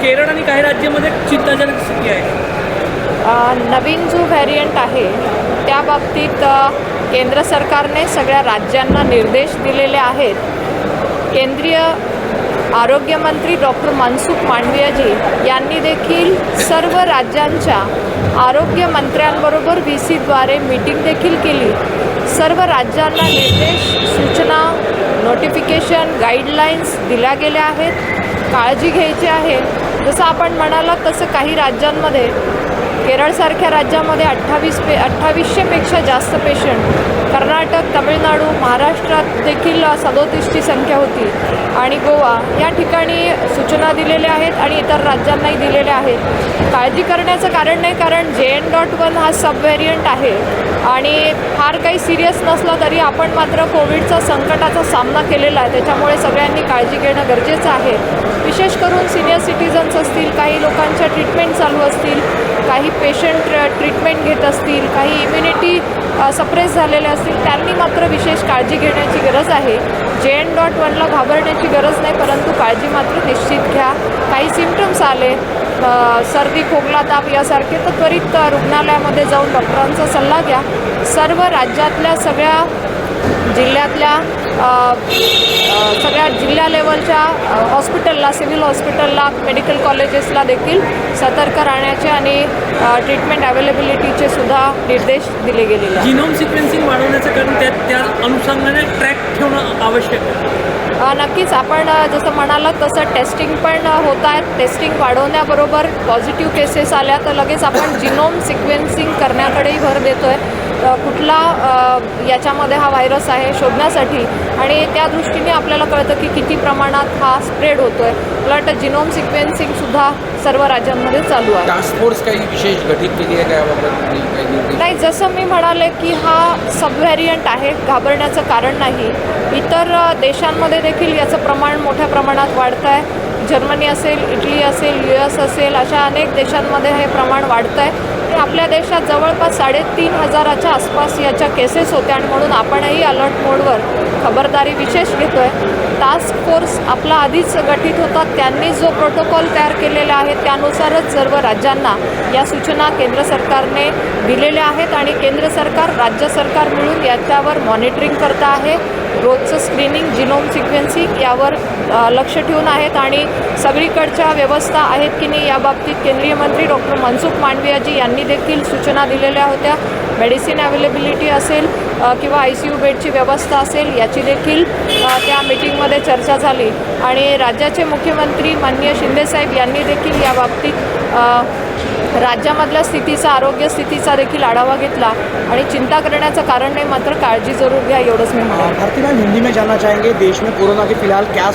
केरळ आणि काही राज्यामध्ये चिंताजनक स्थिती आहे। नवीन जो व्हेरियंट आहे त्या बाबतीत केंद्र सरकारने सगळ्या राज्यांना निर्देश दिलेले आहेत। केंद्रीय आरोग्यमंत्री डॉक्टर मनसुख मांडवियाजी यांनी देखील सर्व राज्यांच्या आरोग्यमंत्र्यांबरोबर VC द्वारे मीटिंग देखील केली। सर्व राज्यांना निर्देश, सूचना, नोटिफिकेशन, गाईडलाईन्स दिल्या गेल्या आहेत। काळजी घ्यायची आहे। जसं आपण म्हणालात तसं काही राज्यांमध्ये, केरळसारख्या राज्यामध्ये 2800पेक्षा जास्त पेशंट, कर्नाटक, तामिळनाडू, महाराष्ट्रात देखील 37ची संख्या होती आणि गोवा या ठिकाणी सूचना दिलेल्या आहेत आणि इतर राज्यांनाही दिलेल्या आहेत। काळजी करण्याचं कारण नाही, कारण JN.1 हा सब व्हेरियंट आहे आणि फार काही सिरियस नसला तरी आपण मात्र कोविडचा संकटाचा सामना केलेला आहे। त्याच्यामुळे सगळ्यांनी काळजी घेणं गरजेचं आहे। विशेष करून सिनियर सिटीजन्स असतील, काही लोकांच्या ट्रीटमेंट चालू असतील, काही पेशंट ट्रीटमेंट घेत असतील, काही इम्युनिटी सप्रेस झालेले असतील, त्यांनी मात्र विशेष काळजी घेण्याची गरज आहे। JN.1ला घाबरण्याची गरज नाही, परंतु काळजी मात्र निश्चित घ्या। काही सिम्पटम्स आले, सर्दी, खोकला, ताप यासारखे, तर त्वरित रुग्णालयामध्ये जाऊन डॉक्टरांचा सल्ला घ्या। सर्व राज्यातल्या सगळ्या जिल्ह्यातल्या सगळ्या जिल्हा लेवलच्या हॉस्पिटलला, सिव्हिल हॉस्पिटलला, मेडिकल कॉलेजेसला देखील सतर्क राहण्याचे आणि ट्रीटमेंट अवेलेबिलिटीचे सुद्धा निर्देश दिले गेलेले आहेत। जिनोम सिक्वेन्सिंग वाढवण्याचं कारण त्या अनुषंगाने ट्रॅक ठेवणं आवश्यक आहे। नक्कीच आपण जसं म्हणालात तसं टेस्टिंग पण होत आहेत। टेस्टिंग वाढवण्याबरोबर पॉझिटिव्ह केसेस आल्या तर लगेच आपण जिनोम सिक्वेन्सिंग करण्याकडेही भर देतो आहे, कुठला याच्यामध्ये हा व्हायरस आहे शोधण्यासाठी, आणि त्या दृष्टीने आपल्याला कळतं की किती प्रमाणात हा स्प्रेड होतो आहे। मला वाटतं जिनोम सिक्वेन्सिंगसुद्धा सर्व राज्यांमध्ये चालू आहे। टास्क फोर्स काही विशेष गठीत केली आहे त्याबाबत? नाही, जसं मी म्हणाले की हा सब व्हेरियंट आहे, घाबरण्याचं कारण नाही। इतर देशांमध्ये देखील याचं प्रमाण मोठ्या प्रमाणात वाढतं आहे। जर्मनी असेल, इटली असेल, US असेल, अशा अनेक देशांमध्ये हे प्रमाण वाढतं आहे आणि आपल्या देशात जवळपास 3500च्या आसपास याच्या केसेस होत्या आणि म्हणून आपणही अलर्ट मोडवर खबरदारी विशेष घेतो आहे। टास्क फोर्स आपला आधीच गठीत होता, त्यांनी जो प्रोटोकॉल तयार केलेला आहे त्यानुसारच सर्व राज्यांना या सूचना केंद्र सरकारने दिलेल्या आहेत आणि केंद्र सरकार, राज्य सरकार मिळून याच्यावर मॉनिटरिंग करत आहे। रोजचं स्क्रीनिंग, जिनोम सिक्वेन्सिंग यावर लक्ष ठेवून आहेत आणि सगळीकडच्या व्यवस्था आहेत की नाही याबाबतीत केंद्रीय मंत्री डॉक्टर मनसुख मांडवियाजी यांनी देखील सूचना दिलेल्या होत्या। मेडिसिन अवेलेबिलिटी असेल किंवा ICU बेडची व्यवस्था असेल याची देखील त्या मीटिंगमध्ये चर्चा झाली आणि राज्याचे मुख्यमंत्री माननीय शिंदेसाहेब यांनी देखील याबाबतीत राज्यामधल्या स्थितीचा, आरोग्य स्थितीचा देखील आढावा घेतला आणि चिंता करण्याचं कारण नाही, मात्र काळजी जरूर घ्या, एवढंच मी म्हणतो। भारती मैम, हिंदी में जानना चाहेंगे, देश में कोरोना के फिलहाल क्या